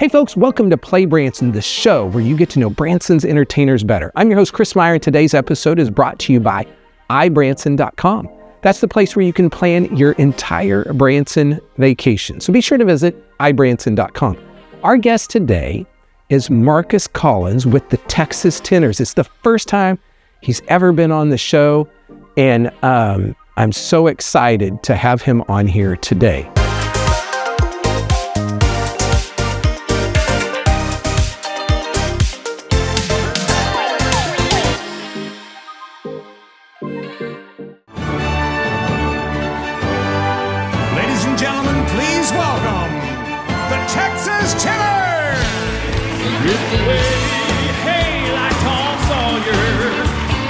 Hey folks, welcome to PlayBranson, the show where you get to know Branson's entertainers better. I'm your host, Chris Meyer, and today's episode is brought to you by iBranson.com. That's the place where you can plan your entire Branson vacation. So be sure to visit iBranson.com. Our guest today is Marcus Collins with the Texas Tenors. It's the first time he's ever been on the show, and I'm so excited to have him on here today. Ladies and gentlemen, please welcome the Texas Tenors! Drift away, hey, like Tom Sawyer,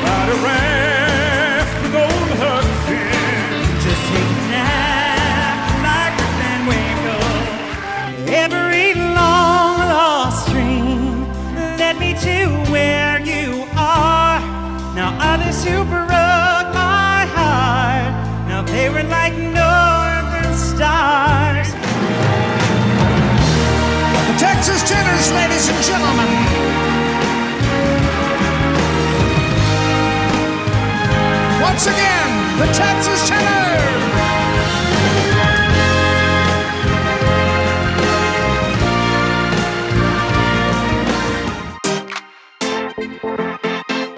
ride a raft with old Hudson. Just take a nap like a man wake up. Every long lost dream led me to where you are. Now others who broke my heart, now they were like northern stars. The Texas Tenors, ladies and gentlemen. Once again, the Texas Tenors!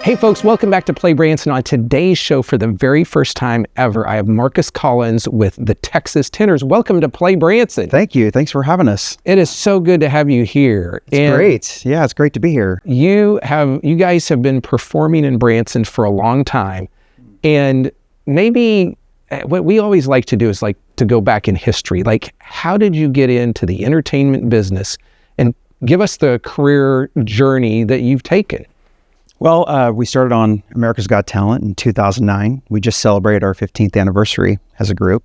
Hey folks, welcome back to PlayBranson. On today's show, for the very first time ever, I have Marcus Collins with the Texas Tenors. Welcome to PlayBranson. Thank you. Thanks for having us. It is so good to have you here. It's great. Yeah, it's great to be here. You guys have been performing in Branson for a long time, and maybe what we always like to do is like to go back in history. Like, how did you get into the entertainment business, and give us the career journey that you've taken? Well, we started on America's Got Talent in 2009. We just celebrated our 15th anniversary as a group.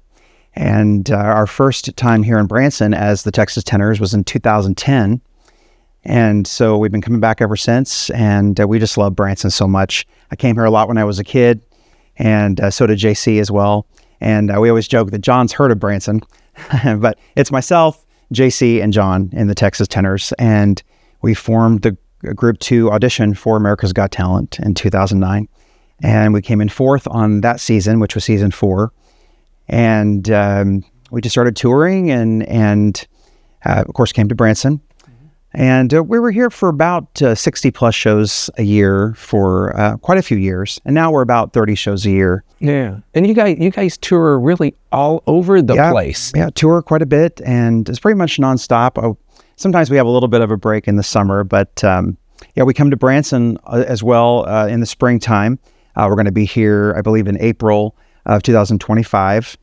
And our first time here in Branson as the Texas Tenors was in 2010. And so we've been coming back ever since, and we just love Branson so much. I came here a lot when I was a kid, and so did JC as well. And we always joke that John's heard of Branson, but it's myself, JC, and John in the Texas Tenors. And we formed the group to audition for America's Got Talent in 2009. And we came in fourth on that season, which was season 4. And we just started touring and of course came to Branson. And we were here for about 60 plus shows a year for quite a few years. And now we're about 30 shows a year. Yeah. And you guys tour really all over the place. Yeah, tour quite a bit, and it's pretty much nonstop. Sometimes we have a little bit of a break in the summer, but we come to Branson as well in the springtime. We're going to be here, I believe, in April of 2025,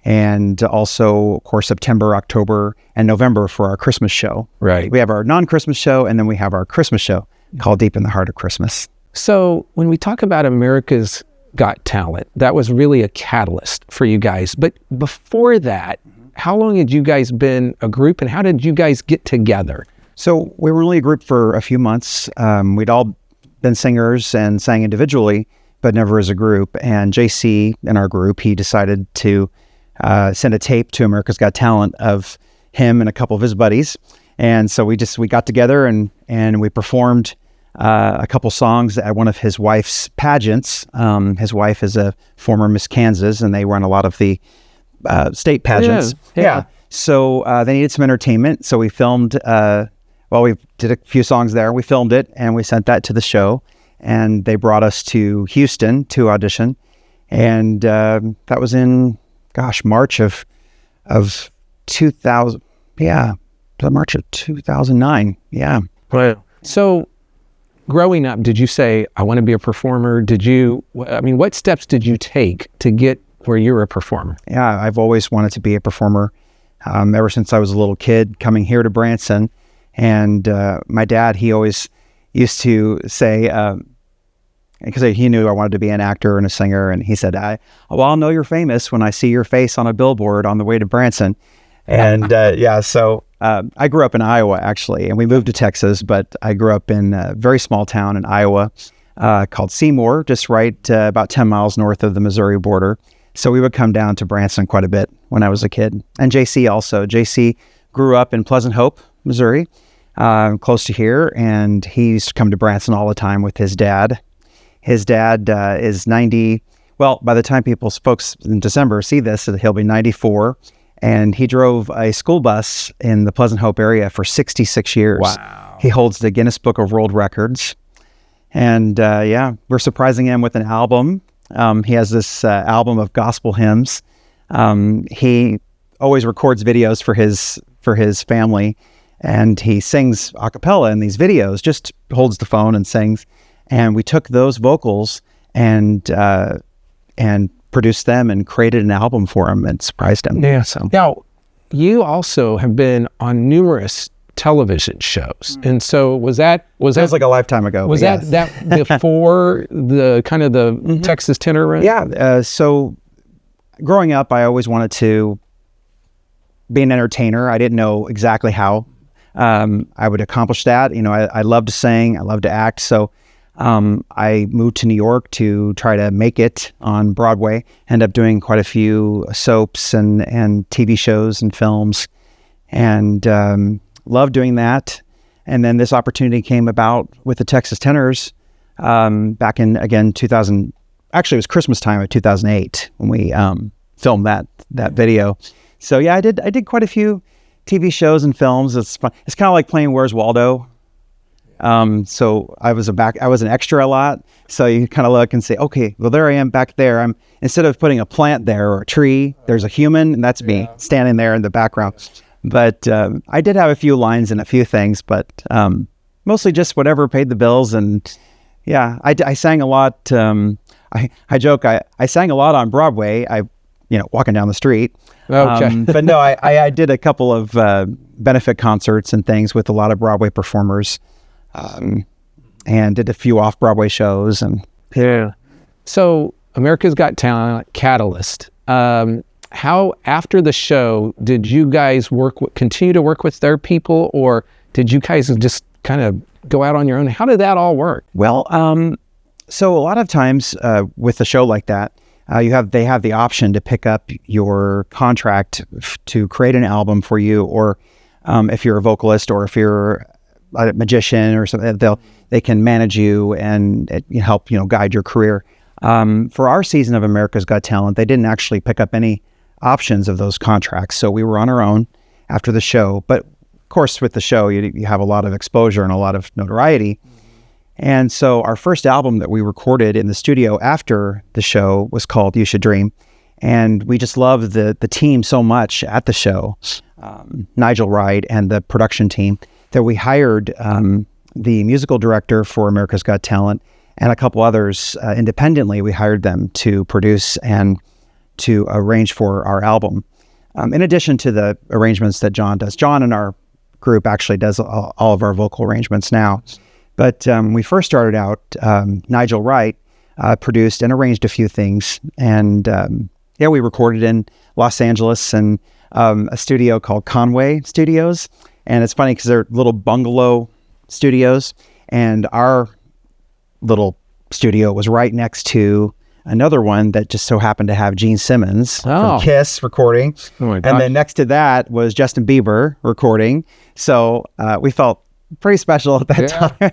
and also, of course, September, October, and November for our Christmas show. Right. We have our non-Christmas show, and then we have our Christmas show called Deep in the Heart of Christmas. So when we talk about America's Got Talent, that was really a catalyst for you guys. But before that, how long had you guys been a group, and how did you guys get together? So we were only a group for a few months. We'd all been singers and sang individually, but never as a group. And JC in our group, he decided to send a tape to America's Got Talent of him and a couple of his buddies. And so we got together and we performed a couple songs at one of his wife's pageants. His wife is a former Miss Kansas, and they run a lot of the state pageants. Yeah. So they needed some entertainment. So we filmed, we did a few songs there. We filmed it and we sent that to the show, and they brought us to Houston to audition. And that was in, March of 2000. Yeah. March of 2009. Yeah. Wow. So growing up, did you say, I want to be a performer? What steps did you take to get where you're a performer? Yeah, I've always wanted to be a performer ever since I was a little kid coming here to Branson. And my dad, he always used to say, because he knew I wanted to be an actor and a singer, and he said, I'll know you're famous when I see your face on a billboard on the way to Branson. And so I grew up in Iowa, actually, and we moved to Texas, but I grew up in a very small town in Iowa called Seymour, just right about 10 miles north of the Missouri border. So we would come down to Branson quite a bit when I was a kid. And JC also. JC grew up in Pleasant Hope, Missouri, close to here, and he's come to Branson all the time with his dad. His dad is 90. Well, by the time folks in December see this, he'll be 94. And he drove a school bus in the Pleasant Hope area for 66 years. Wow. He holds the Guinness Book of World Records. And we're surprising him with an album. He has this album of gospel hymns. He always records videos for his family, and he sings a cappella in these videos, just holds the phone and sings. And we took those vocals and produced them and created an album for him and surprised him. Yeah. So Now, you also have been on numerous television shows, and so was that like a lifetime ago. Was but that yes. before the kind of the Texas tenor run? Yeah. So growing up, I always wanted to be an entertainer. I didn't know exactly how I would accomplish that. I love to sing. I love to act. So I moved to New York to try to make it on Broadway. Ended up doing quite a few soaps and TV shows and films, and loved doing that. And then this opportunity came about with the Texas Tenors back in, again, 2000. Actually, it was Christmas time of 2008 when we filmed that video. So yeah, I did quite a few TV shows and films. It's fun. It's kind of like playing Where's Waldo. So I was an extra a lot. So you kind of look and say, okay, well, there I am back there. Instead of putting a plant there or a tree, there's a human, and that's me standing there in the background. But I did have a few lines and a few things, but mostly just whatever paid the bills. And yeah, I sang a lot. I joke, I sang a lot on Broadway. Walking down the street. Okay. But no, I did a couple of benefit concerts and things with a lot of Broadway performers, and did a few off-Broadway shows. And Yeah. So America's Got Talent, Catalyst. How, after the show, did you guys continue to work with their people, or did you guys just kind of go out on your own? How did that all work? well, so a lot of times with a show like that, they have the option to pick up your contract to create an album for you, or if you're a vocalist or if you're a magician or something, they can manage you and help guide your career. For our season of America's Got Talent, they didn't actually pick up any options of those contracts, so we were on our own after the show. But of course, with the show, you have a lot of exposure and a lot of notoriety. And so our first album that we recorded in the studio after the show was called You Should Dream. And we just loved the team so much at the show, Nigel Wright and the production team, that we hired the musical director for America's Got Talent and a couple others independently. We hired them to produce and to arrange for our album. In addition to the arrangements that John does. John in our group actually does all of our vocal arrangements now. But we first started out, Nigel Wright produced and arranged a few things. And we recorded in Los Angeles and a studio called Conway Studios. And it's funny because they're little bungalow studios. And our little studio was right next to another one that just so happened to have Gene Simmons from Kiss recording. Oh my gosh. And then next to that was Justin Bieber recording. So we felt pretty special at that time.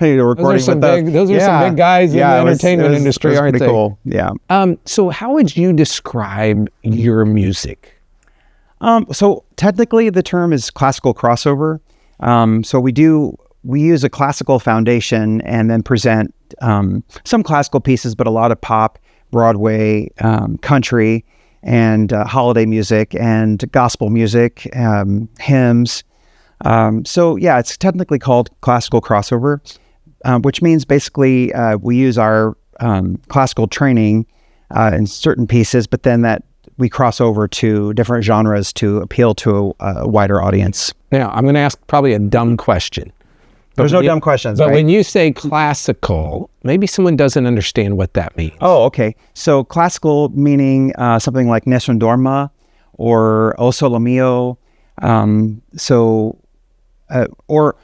Recording Those are some big guys in the entertainment industry, aren't they? Cool. Yeah. So how would you describe your music? So technically the term is classical crossover. So we use a classical foundation and then present some classical pieces, but a lot of pop, Broadway, country, and holiday music and gospel music, hymns. So yeah, it's technically called classical crossover, which means basically we use our classical training in certain pieces, but then that we cross over to different genres to appeal to a wider audience. Now, I'm going to ask probably a dumb question. There's no dumb questions, But right? when you say classical, maybe someone doesn't understand what that means. Oh, okay. So classical meaning something like Nessun Dorma or O Sole Mio. Or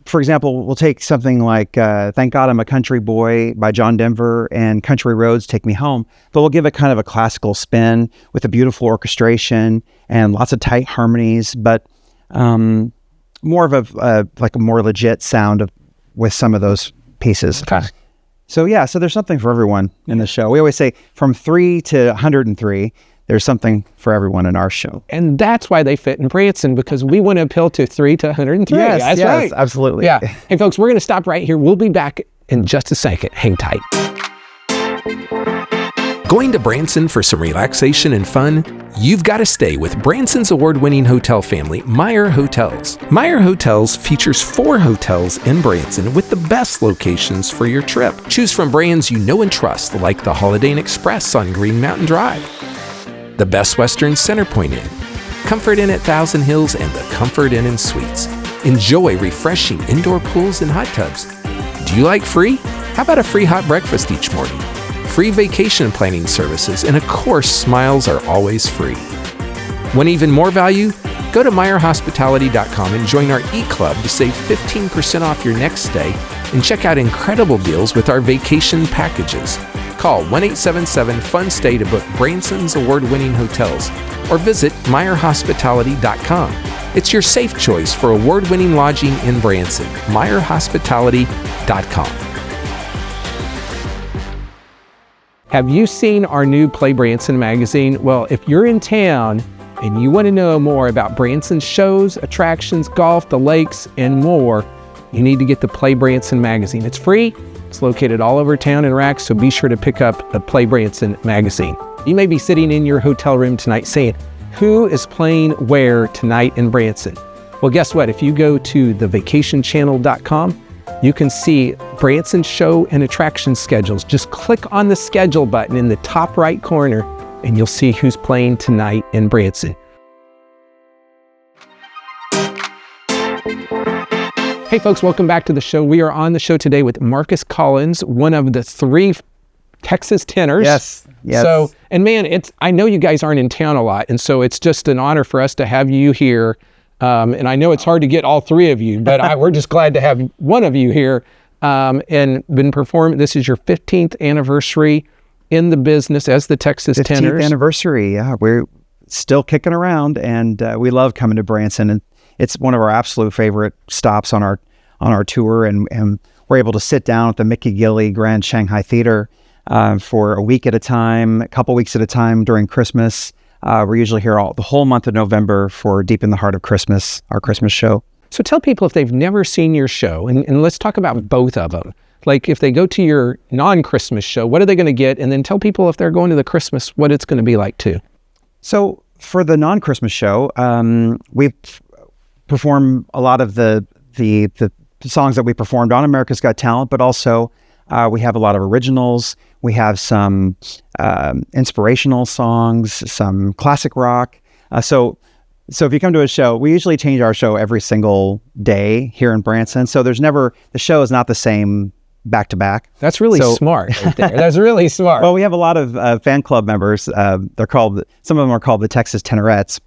for example, we'll take something like Thank God I'm a Country Boy by John Denver and Country Roads Take Me Home, but we'll give it kind of a classical spin with a beautiful orchestration and lots of tight harmonies. But more of like a more legit sound with some of those pieces. Okay. So so there's something for everyone in the show. We always say from 3 to 103, there's something for everyone in our show. And that's why they fit in Branson, because we want to appeal to 3 to 103. Yes, That's right. absolutely. Yeah. Hey, folks, we're going to stop right here. We'll be back in just a second. Hang tight. Going to Branson for some relaxation and fun? You've got to stay with Branson's award-winning hotel family, Meyer Hotels. Meyer Hotels features 4 hotels in Branson with the best locations for your trip. Choose from brands you know and trust, like the Holiday Inn Express on Green Mountain Drive, the Best Western Centerpoint Inn, Comfort Inn at Thousand Hills, and the Comfort Inn and Suites. Enjoy refreshing indoor pools and hot tubs. Do you like free? How about a free hot breakfast each morning? Free vacation planning services, and of course, smiles are always free. Want even more value? Go to MeyerHospitality.com and join our e-club to save 15% off your next stay and check out incredible deals with our vacation packages. Call 1-877-FUN-STAY to book Branson's award-winning hotels or visit MeyerHospitality.com. It's your safe choice for award-winning lodging in Branson. MeyerHospitality.com. Have you seen our new PlayBranson magazine? Well, if you're in town and you want to know more about Branson's shows, attractions, golf, the lakes, and more, you need to get the PlayBranson magazine. It's free. It's located all over town in racks, so be sure to pick up a PlayBranson magazine. You may be sitting in your hotel room tonight saying, who is playing where tonight in Branson? Well, guess what? If you go to thevacationchannel.com, you can see Branson show and attraction schedules. Just click on the schedule button in the top right corner and you'll see who's playing tonight in Branson. Hey folks, welcome back to the show. We are on the show today with Marcus Collins, one of the 3 Texas tenors. Yes. So, and man, I know you guys aren't in town a lot, and so it's just an honor for us to have you here. And I know it's hard to get all 3 of you, but we're just glad to have one of you here and been performing. This is your 15th anniversary in the business as the Texas 15th Tenors. anniversary, yeah. We're still kicking around, and we love coming to Branson. And it's one of our absolute favorite stops on our tour. And we're able to sit down at the Mickey Gilley Grand Shanghai Theater for a week at a time, a couple weeks at a time during Christmas. We're usually here the whole month of November for Deep in the Heart of Christmas, our Christmas show. So tell people if they've never seen your show, and let's talk about both of them. Like if they go to your non-Christmas show, what are they going to get? And then tell people if they're going to the Christmas, what it's going to be like too. So for the non-Christmas show, we perform a lot of the songs that we performed on America's Got Talent, but also we have a lot of originals. We have some inspirational songs, some classic rock. So if you come to a show, we usually change our show every single day here in Branson. So the show is not the same back to back. That's really smart right there. That's really smart. Well, we have a lot of fan club members. Some of them are called the Texas Tenorettes.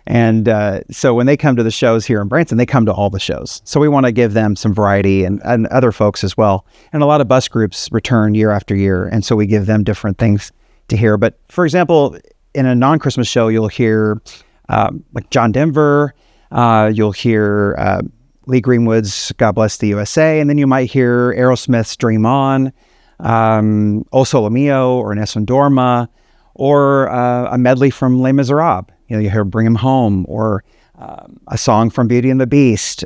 And so when they come to the shows here in Branson, they come to all the shows. So we want to give them some variety and other folks as well. And a lot of bus groups return year after year. And so we give them different things to hear. But for example, in a non-Christmas show, you'll hear like John Denver, you'll hear Lee Greenwood's God Bless the USA, and then you might hear Aerosmith's Dream On, O Sole Mio, or Nessun Dorma, or a medley from Les Miserables. You hear Bring 'Em Home, or a song from Beauty and the Beast,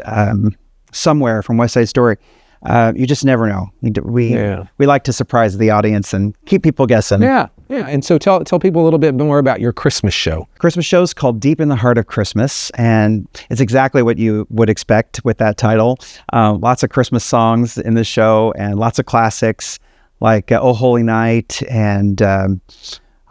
Somewhere from West Side Story. You just never know. We like to surprise the audience and keep people guessing. Yeah. And so tell people a little bit more about your Christmas show. Christmas show is called Deep in the Heart of Christmas, and it's exactly what you would expect with that title. Lots of Christmas songs in the show, and lots of classics like Oh Holy Night and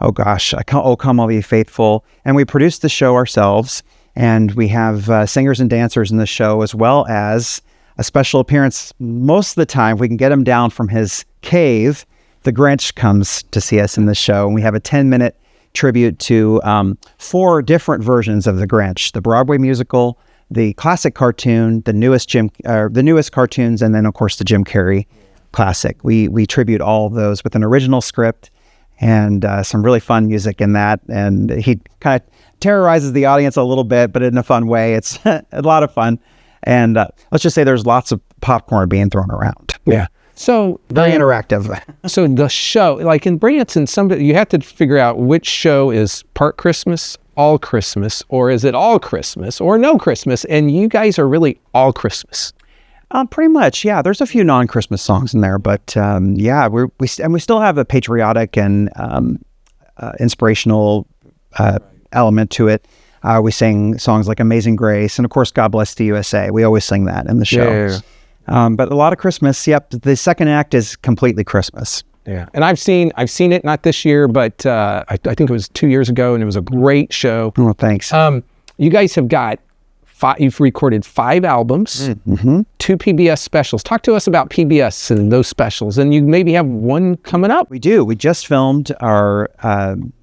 oh gosh, Oh Come All Ye Faithful. And we produce the show ourselves, and we have singers and dancers in the show, as well as a special appearance. Most of the time, if we can get him down from his cave, the Grinch comes to see us in the show. And we have a 10-minute tribute to 4 different versions of the Grinch: the Broadway musical, the classic cartoon, the newest cartoons, and then of course the Jim Carrey classic. We tribute all of those with an original script and some really fun music in that. And he kind of terrorizes the audience a little bit, but in a fun way. It's a lot of fun. And let's just say there's lots of popcorn being thrown around. Yeah. So Very interactive. So the show, like in Branson, you have to figure out which show is part Christmas, all Christmas, or is it all Christmas or no Christmas? And you guys are really all Christmas. Pretty much, yeah. There's a few non-Christmas songs in there, but yeah, we still have a patriotic and inspirational element to it. We sing songs like Amazing Grace and, of course, God Bless the USA. We always sing that in the show. Yeah. But a lot of Christmas. Yep, the second act is completely Christmas. Yeah, and I've seen it, not this year, but I think it was 2 years ago, and it was a great show. Oh, thanks. You guys have got you've recorded 5 albums, 2 PBS specials. Talk to us about PBS and those specials, and you maybe have one coming up. We do. We just filmed our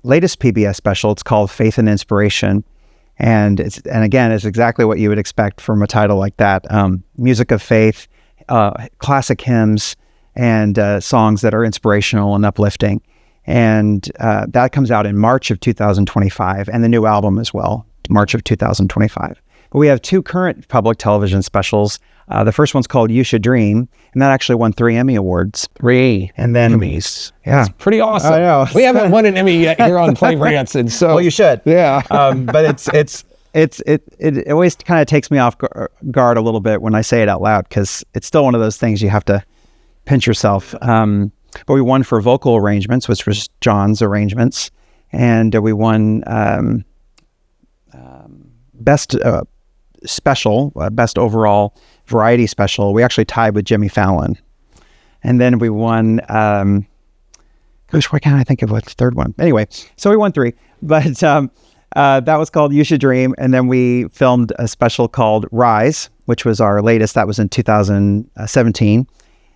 latest PBS special. It's called Faith and Inspiration. And again, it's exactly what you would expect from a title like that. Music of faith, classic hymns, and songs that are inspirational and uplifting. And that comes out in March of 2025, and the new album as well, March of 2025. But we have 2 current public television specials. The first one's called You Should Dream, and that actually won 3 Emmy Awards. 3 And then Emmys. Yeah. It's pretty awesome. I know. We haven't won an Emmy yet here on PlayBranson, so Well, you should. Yeah. But it always kind of takes me off guard a little bit when I say it out loud, because it's still one of those things you have to pinch yourself. But we won for vocal arrangements, which was John's arrangements, and we won best special, best overall variety special. We actually tied with Jimmy Fallon, and then we won. Gosh, why can't I think of what the third one? Anyway, so we won 3, but that was called You Should Dream, and then we filmed a special called Rise, which was our latest. That was in 2017,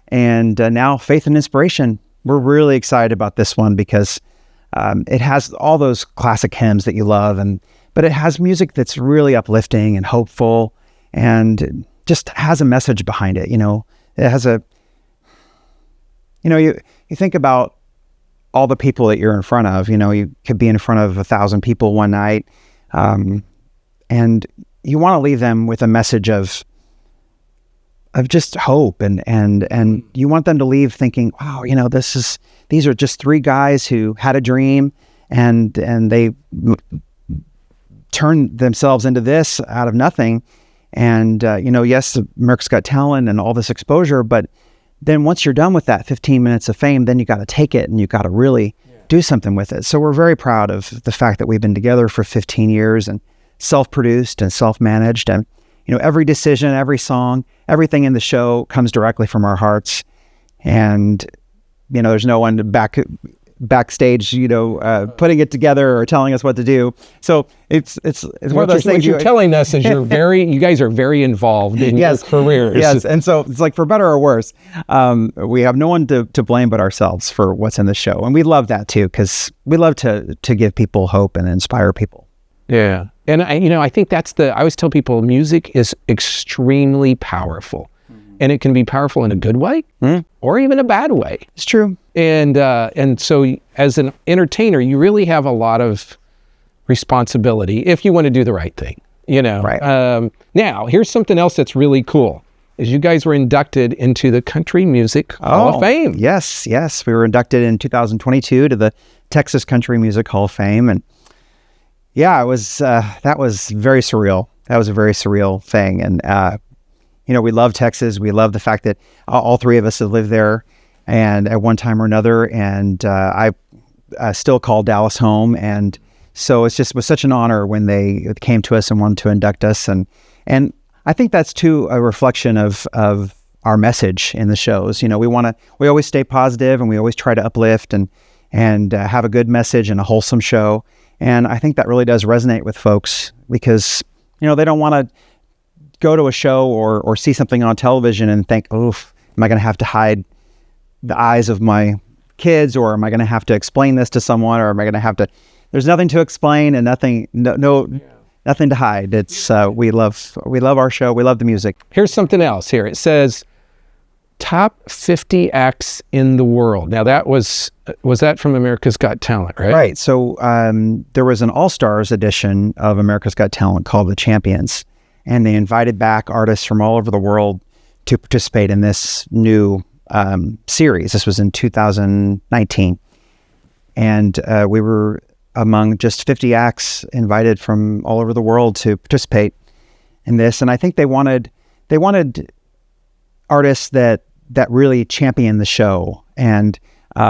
and now Faith and Inspiration. We're really excited about this one because it has all those classic hymns that you love, but it has music that's really uplifting and hopeful, and just has a message behind it. It has you think about all the people that you're in front of. You could be in front of 1,000 people one night, and you want to leave them with a message of just hope, and you want them to leave thinking, wow, these are just 3 guys who had a dream, and they turned themselves into this out of nothing. And yes, America's Got Talent and all this exposure, but then once you're done with that 15 minutes of fame, then you got to take it and you got to really do something with it. So we're very proud of the fact that we've been together for 15 years and self-produced and self-managed. And, every decision, every song, everything in the show comes directly from our hearts. And, there's no one backstage, putting it together or telling us what to do. So it's one of those things. What you're telling us is you guys are very involved in your careers. Yes, and so it's like, for better or worse, we have no one to blame but ourselves for what's in the show, and we love that too, because we love to give people hope and inspire people. Yeah, and I think I always tell people music is extremely powerful. And it can be powerful in a good way or even a bad way. It's true. And so as an entertainer, you really have a lot of responsibility if you want to do the right thing, Right. Now, here's something else that's really cool, is you guys were inducted into the Country Music Hall of Fame. Yes. We were inducted in 2022 to the Texas Country Music Hall of Fame. And yeah, that was very surreal. That was a very surreal thing. And, we love Texas. We love the fact that all 3 of us have lived there, and at one time or another. And I still call Dallas home. And so it was such an honor when they came to us and wanted to induct us. And I think that's too a reflection of our message in the shows. We always stay positive, and we always try to uplift and have a good message and a wholesome show. And I think that really does resonate with folks, because they don't want to go to a show or see something on television and think, oof, am I going to have to hide the eyes of my kids, or am I going to have to explain this to someone, or am I going to have to? There's nothing to explain and nothing to hide. It's we love our show. We love the music. Here's something else here. It says top 50 acts in the world. Now that was that from America's Got Talent, right? Right. So there was an All-Stars edition of America's Got Talent called The Champions. and they invited back artists from all over the world to participate in this new series. This was in 2019. And we were among just 50 acts invited from all over the world to participate in this. And I think they wanted artists that really champion the show. And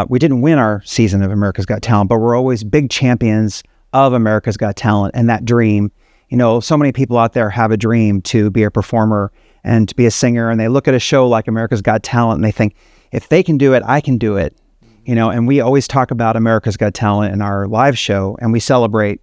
we didn't win our season of America's Got Talent, but we're always big champions of America's Got Talent and that dream. You know, so many people out there have a dream to be a performer and to be a singer, and they look at a show like America's Got Talent and they think, if they can do it, I can do it. You know, and we always talk about America's Got Talent in our live show, and we celebrate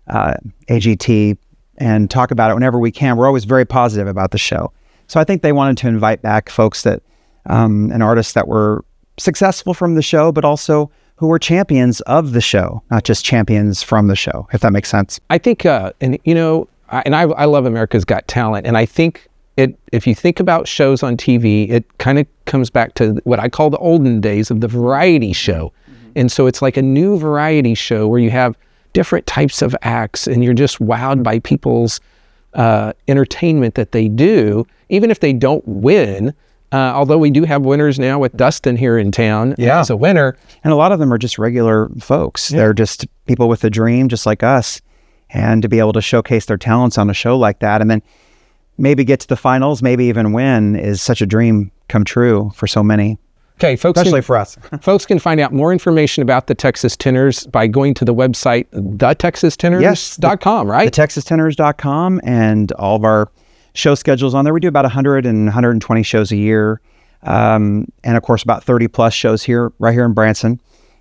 AGT and talk about it whenever we can. We're always very positive about the show. So I think they wanted to invite back folks that, and artists that were successful from the show, but also who were champions of the show, not just champions from the show, if that makes sense. I think, and you know, I love America's Got Talent, and I think if you think about shows on TV, it kind of comes back to what I call the olden days of the variety show. And so it's like a new variety show where you have different types of acts and you're just wowed by people's entertainment that they do, even if they don't win. Although we do have winners now with Dustin here in town as a winner. And a lot of them are just regular folks. Yeah. They're just people with a dream, just like us. And to be able to showcase their talents on a show like that, and then maybe get to the finals, maybe even win, is such a dream come true for so many. Okay, folks. Especially for us. Folks can find out more information about the Texas Tenors by going to the website, thetexastenors.com, right? Thetexastenors.com, and all of our show schedules on there. We do about 100 and 120 shows a year. And of course, about 30 plus shows right here in Branson.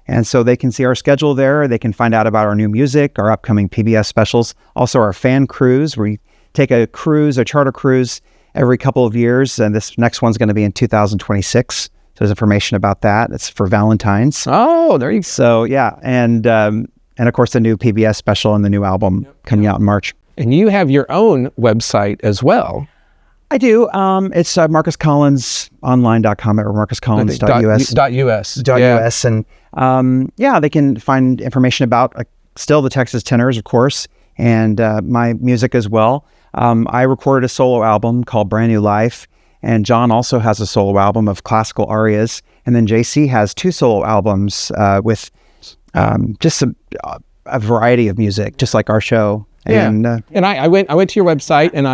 And so they can see our schedule there. They can find out about our new music, our upcoming PBS specials, also our fan cruise. We take a charter cruise every couple of years. And this next one's going to be in 2026. So there's information about that. It's for Valentine's. Oh, there you go. So yeah. And of course, the new PBS special and the new album coming out in March. And you have your own website as well. I do. It's marcuscollinsonline.com or marcuscollins.us. .us. And they can find information about still the Texas Tenors, of course, and my music as well. I recorded a solo album called Brand New Life, and John also has a solo album of classical arias. And then JC has 2 solo albums with just a variety of music, just like our show. Yeah. And I went to your website, and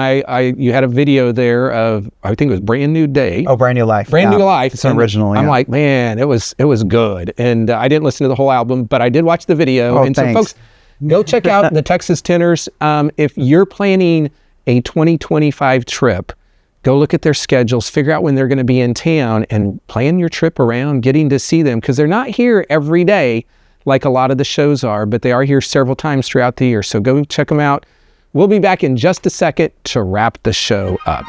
you had a video there of, I think it was Brand New Day. Oh, Brand New Life. Brand New Life. It's an original. I'm like, man, it was good. And I didn't listen to the whole album, but I did watch the video. Oh, and thanks. So folks, go check out the Texas Tenors. If you're planning a 2025 trip, go look at their schedules, figure out when they're going to be in town, and plan your trip around getting to see them, because they're not here every day like a lot of the shows are, but they are here several times throughout the year. So go check them out. We'll be back in just a second to wrap the show up.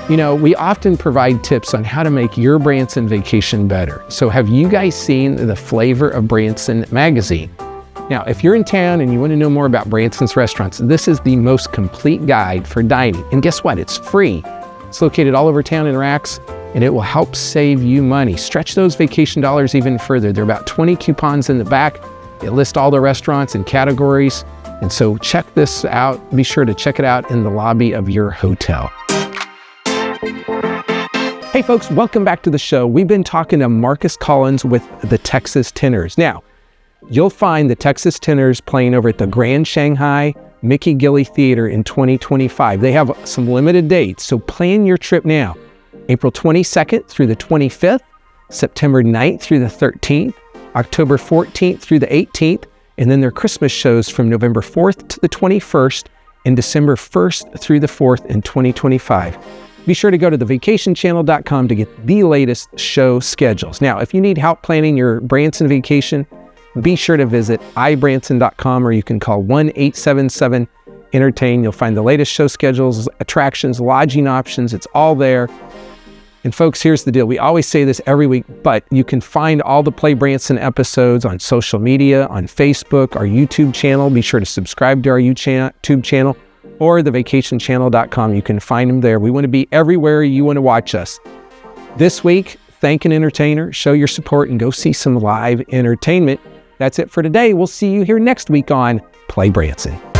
You know, we often provide tips on how to make your Branson vacation better. So have you guys seen the Flavor of Branson magazine? Now, if you're in town and you want to know more about Branson's restaurants, this is the most complete guide for dining. And guess what? It's free. It's located all over town in racks, and it will help save you money. Stretch those vacation dollars even further. There are about 20 coupons in the back. It lists all the restaurants and categories. And so check this out. Be sure to check it out in the lobby of your hotel. Hey folks, welcome back to the show. We've been talking to Marcus Collins with the Texas Tenors. Now, you'll find the Texas Tenors playing over at the Grand Shanghai Mickey Gilley Theater in 2025. They have some limited dates, so plan your trip now. April 22nd through the 25th, September 9th through the 13th, October 14th through the 18th, and then their Christmas shows from November 4th to the 21st and December 1st through the 4th in 2025. Be sure to go to thevacationchannel.com to get the latest show schedules. Now, if you need help planning your Branson vacation, be sure to visit ibranson.com, or you can call 1-877-ENTERTAIN. You'll find the latest show schedules, attractions, lodging options. It's all there. And folks, here's the deal. We always say this every week, but you can find all the PlayBranson episodes on social media, on Facebook, our YouTube channel. Be sure to subscribe to our YouTube channel, or thevacationchannel.com. You can find them there. We want to be everywhere you want to watch us. This week, thank an entertainer, show your support, and go see some live entertainment. That's it for today. We'll see you here next week on PlayBranson.